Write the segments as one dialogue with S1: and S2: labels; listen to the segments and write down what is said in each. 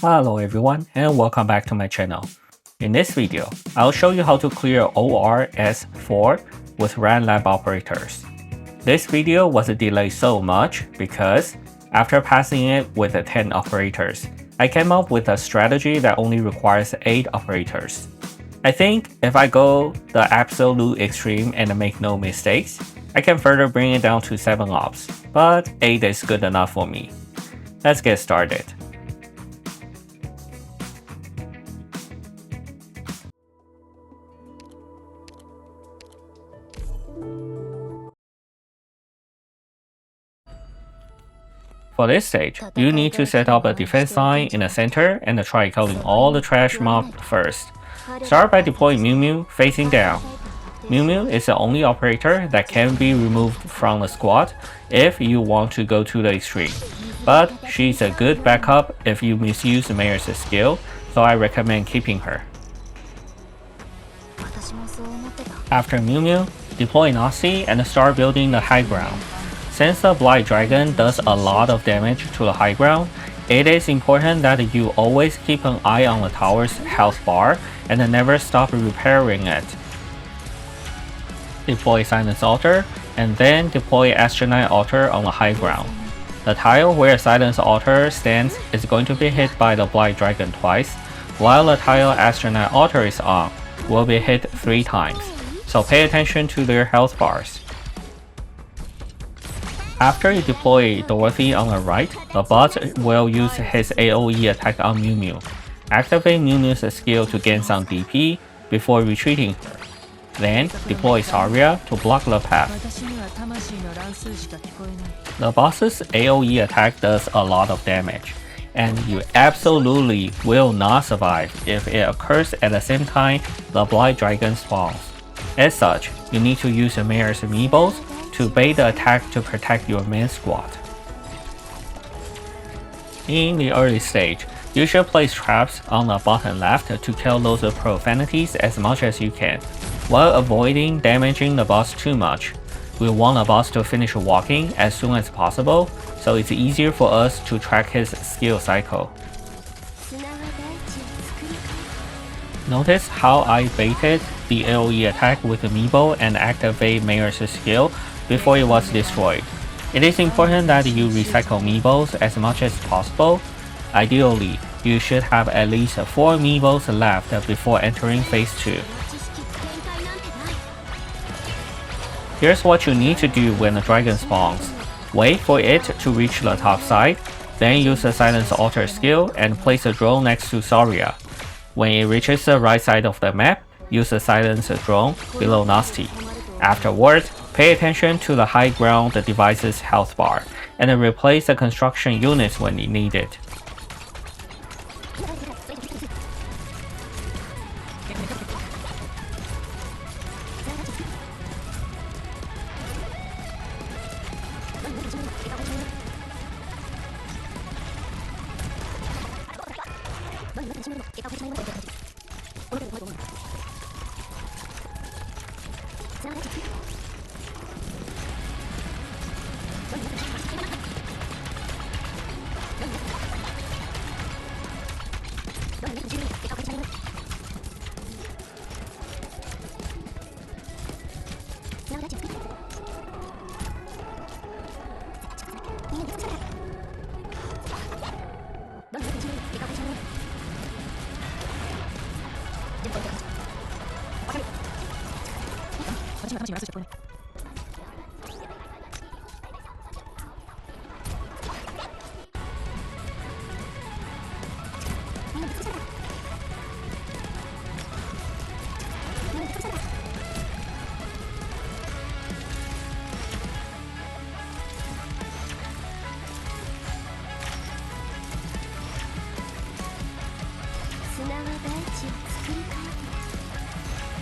S1: Hello everyone and welcome back to my channel. In this video, I'll show you how to clear ORS 4 with Rhine Lab operators. This video was delayed so much because after passing it with 10 operators, I came up with a strategy that only requires 8 operators. I think if I go the absolute extreme and make no mistakes, I can further bring it down to 7 ops, but 8 is good enough for me. Let's get started. For this stage, you need to set up a defense line in the center and try killing all the trash mobs first. Start by deploying Meow facing down. Meow is the only operator that can be removed from the squad if you want to go to the extreme, but she's a good backup if you misuse Mayor's skill, so I recommend keeping her. After Meow, deploy Nazi and start building the high ground. Since the Blight Dragon does a lot of damage to the high ground, it is important that you always keep an eye on the tower's health bar and never stop repairing it. Deploy Silence Altar, and then deploy Arknights Altar on the high ground. The tile where Silence Altar stands is going to be hit by the Blight Dragon twice, while the tile Arknights Altar is on will be hit 3 times, so pay attention to their health bars. After you deploy Dorothy on the right, the bot will use his AoE attack on Meow. Activate Mew's skill to gain some DP before retreating her. Then deploy Saria to block the path. The boss's AoE attack does a lot of damage, and you absolutely will not survive if it occurs at the same time the Blight Dragon spawns. As such, you need to use the Mayor's amiibos to bait the attack to protect your main squad. In the early stage, you should place traps on the bottom left to kill those profanities as much as you can, while avoiding damaging the boss too much. We want the boss to finish walking as soon as possible, so it's easier for us to track his skill cycle. Notice how I baited the AoE attack with Amiibo and activate Mayor's skill before it was destroyed. It is important that you recycle Amiibos as much as possible. Ideally, you should have at least 4 Amiibos left before entering phase 2. Here's what you need to do when the dragon spawns. Wait for it to reach the top side, then use the Silence Altar skill and place a drone next to Saria. When it reaches the right side of the map, use the Silence drone below Nasty. Afterwards, pay attention to the high ground device's health bar, and replace the construction units when needed.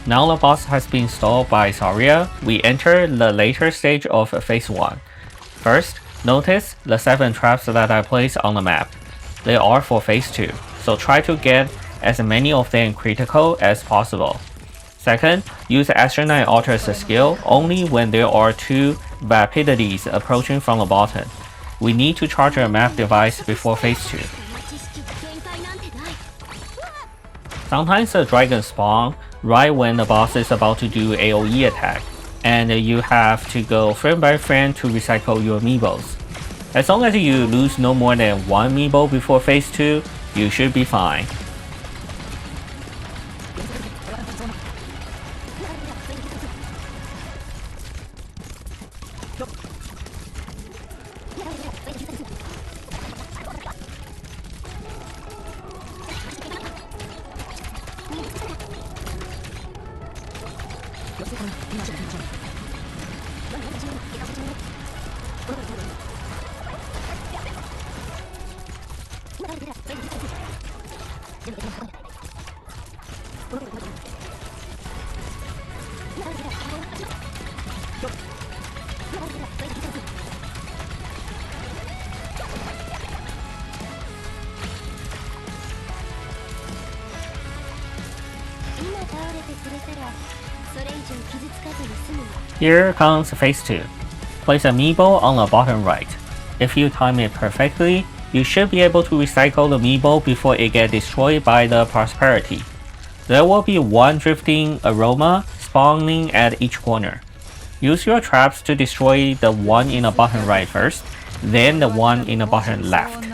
S1: Now the boss has been stalled by Saria, we enter the later stage of phase 1. First, notice the 7 traps that I placed on the map. They are for phase 2, so try to get as many of them critical as possible. Second, use Arknights Altar's skill only when there are 2 Vapidities approaching from the bottom. We need to charge a map device before phase 2. Sometimes the dragon spawn right when the boss is about to do AoE attack, and you have to go frame by frame to recycle your amiibos. As long as you lose no more than one amiibo before phase 2, you should be fine. Here comes phase 2. Place amiibo on the bottom right. If you time it perfectly, you should be able to recycle the amiibo before it gets destroyed by the prosperity. There will be one drifting aroma spawning at each corner. Use your traps to destroy the one in the bottom right first, then the one in the bottom left.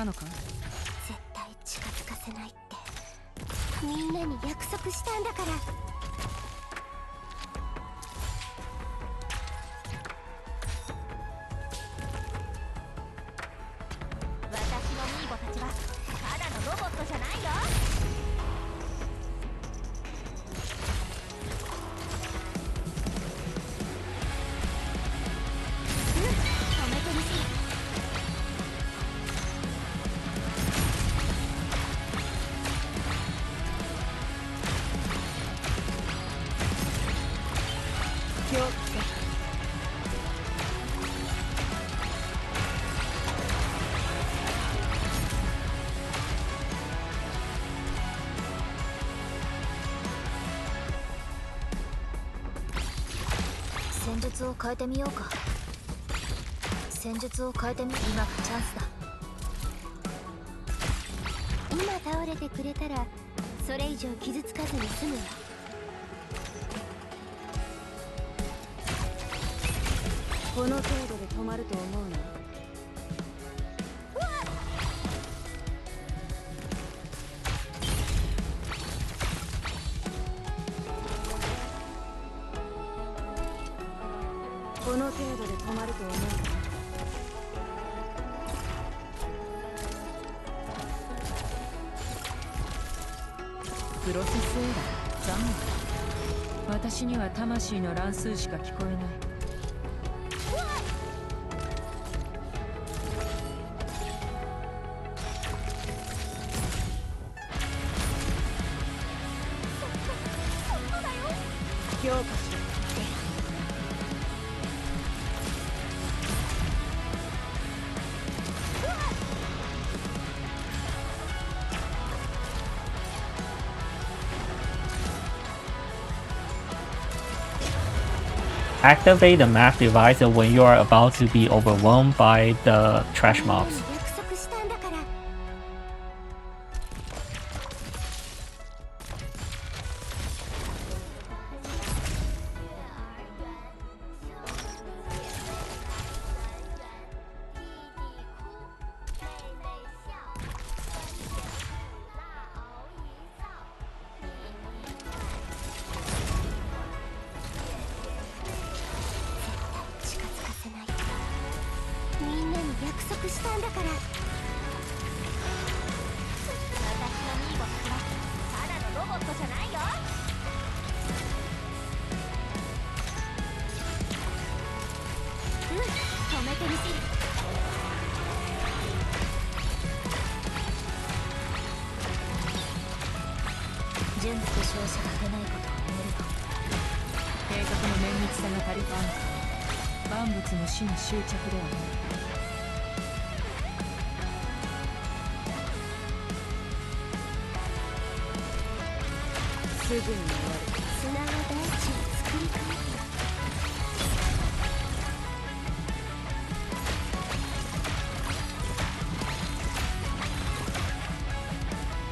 S1: Activate the map device when you are about to be overwhelmed by the trash mobs.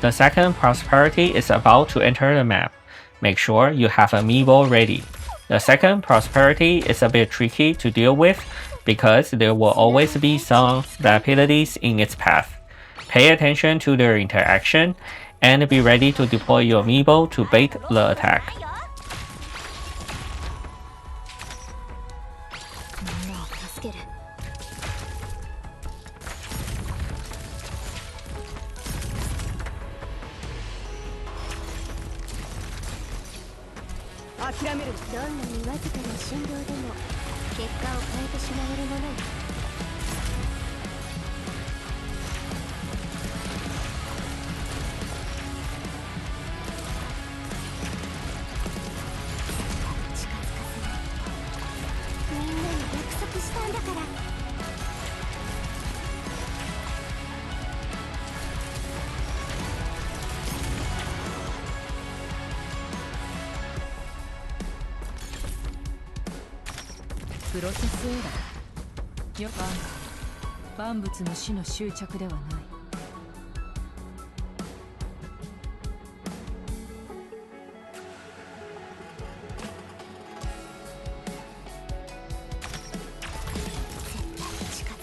S1: The second prosperity is about to enter the map. Make sure you have amiibo ready. The second prosperity is a bit tricky to deal with because there will always be some rapidities in its path. Pay attention to their interaction and be ready to deploy your amiibo to bait the attack.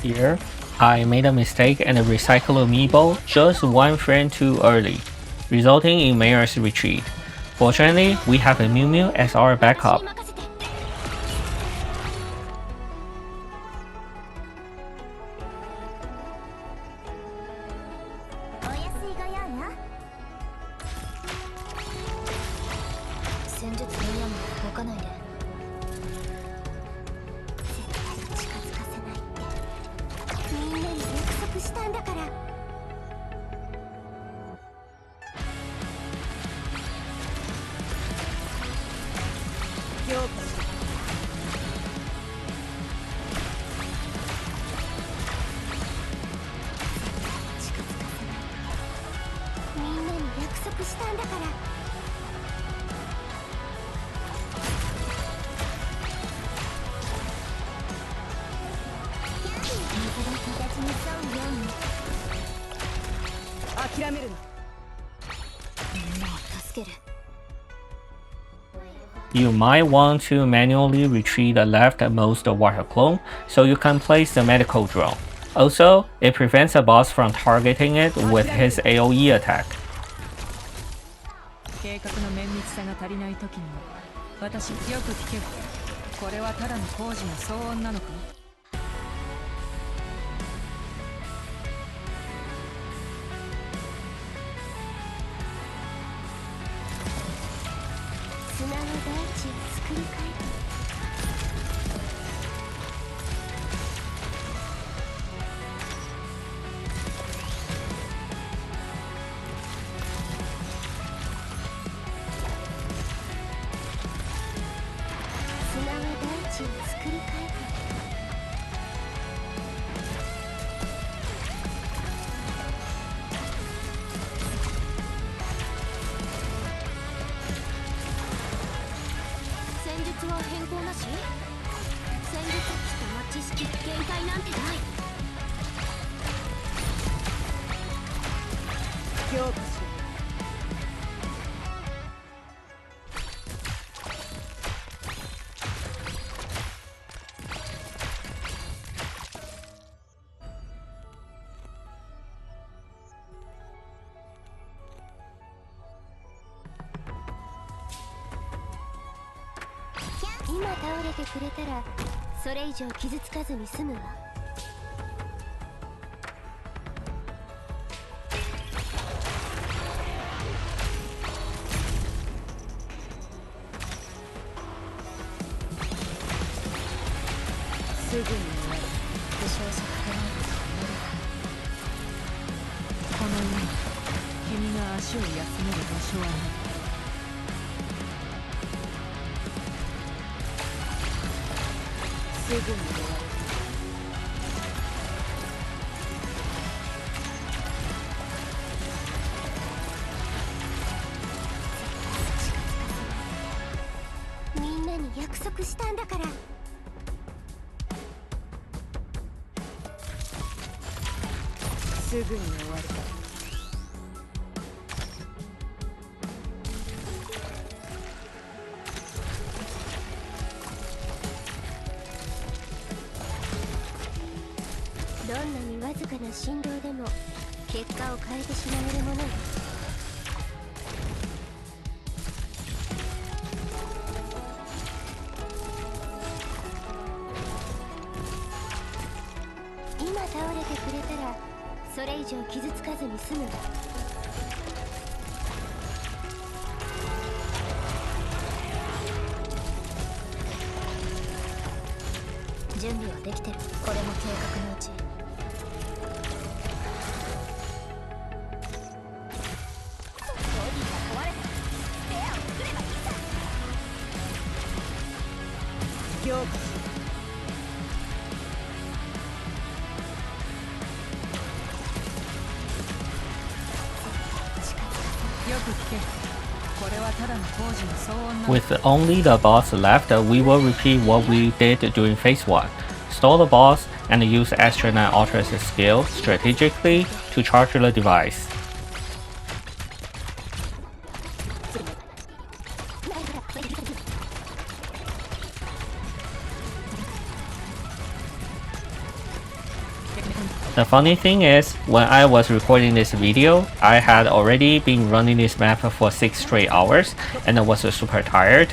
S1: Here, I made a mistake and recycled amiibo just one frame too early, resulting in Mayor's retreat. Fortunately, we have a Mew as our backup. You might want to manually retrieve the leftmost water clone so you can place the medical drone. Also, it prevents a boss from targeting it with his AoE attack.
S2: かな振動でも結果を変えてしまえるものよ。今倒れてくれたらそれ以上傷つかずに済むわ。準備はできてる。これも計画のうち。強化しよく聞け。これはただの工事の騒音なの。
S1: With only the boss left, we will repeat what we did during phase 1. Stall the boss and use Arknights OR S skill strategically to charge the device. The funny thing is, when I was recording this video, I had already been running this map for 6 straight hours and I was super tired,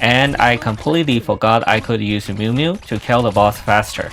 S1: and I completely forgot I could use Meow to kill the boss faster.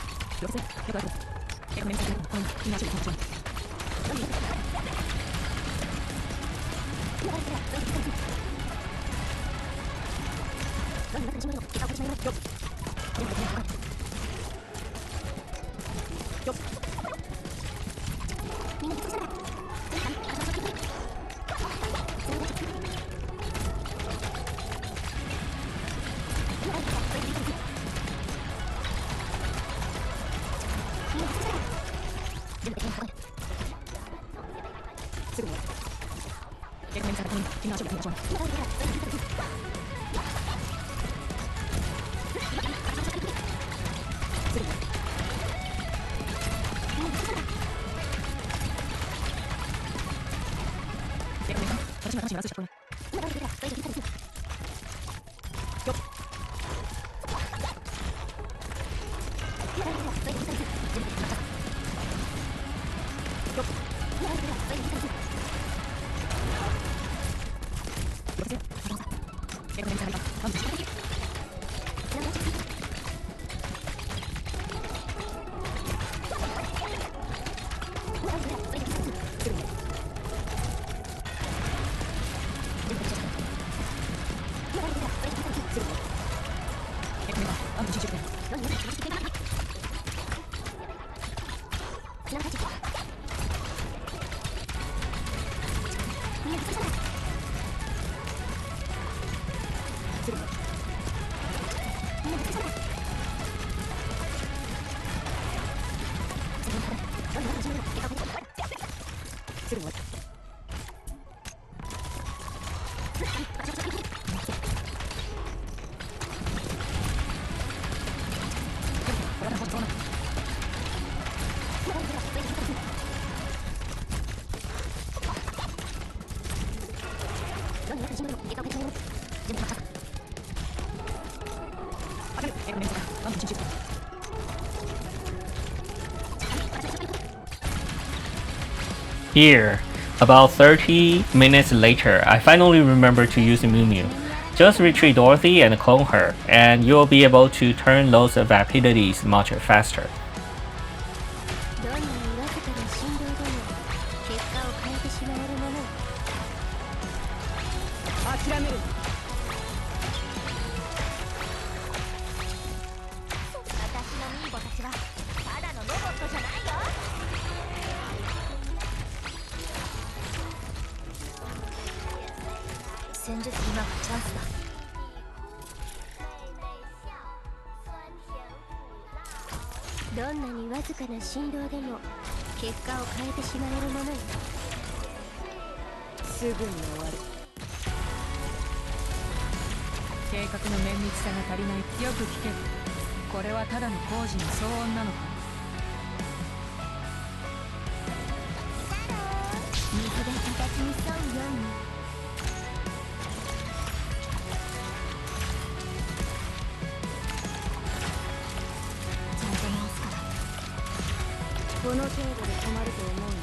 S1: Here, about 30 minutes later, I finally remember to use Meow. Just retreat Dorothy and clone her, and you'll be able to turn those vapidities much faster.
S2: どんなにわずかな振動でも結果を変えてしまえるものよ。すぐに終わる。計画の綿密さが足りない。よく聞け。これはただの工事の騒音なのか。水が形に沿うように。この程度で
S3: 困ると思うな。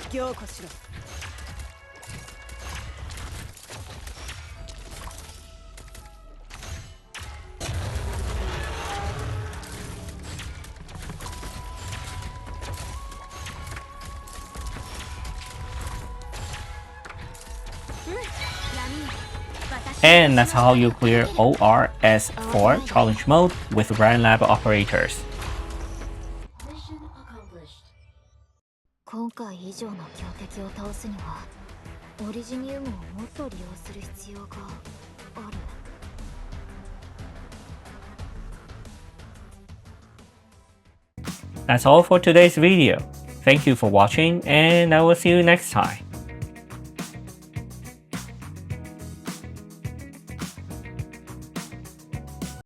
S3: 強化しろ。
S1: And that's how you clear ORS 4 challenge mode with Rhine Lab operators.
S3: 今回以上の強敵を倒すにはオリジニウムをもっと利用する必要がある。
S1: That's all for today's video. Thank you for watching, and I will see you next time.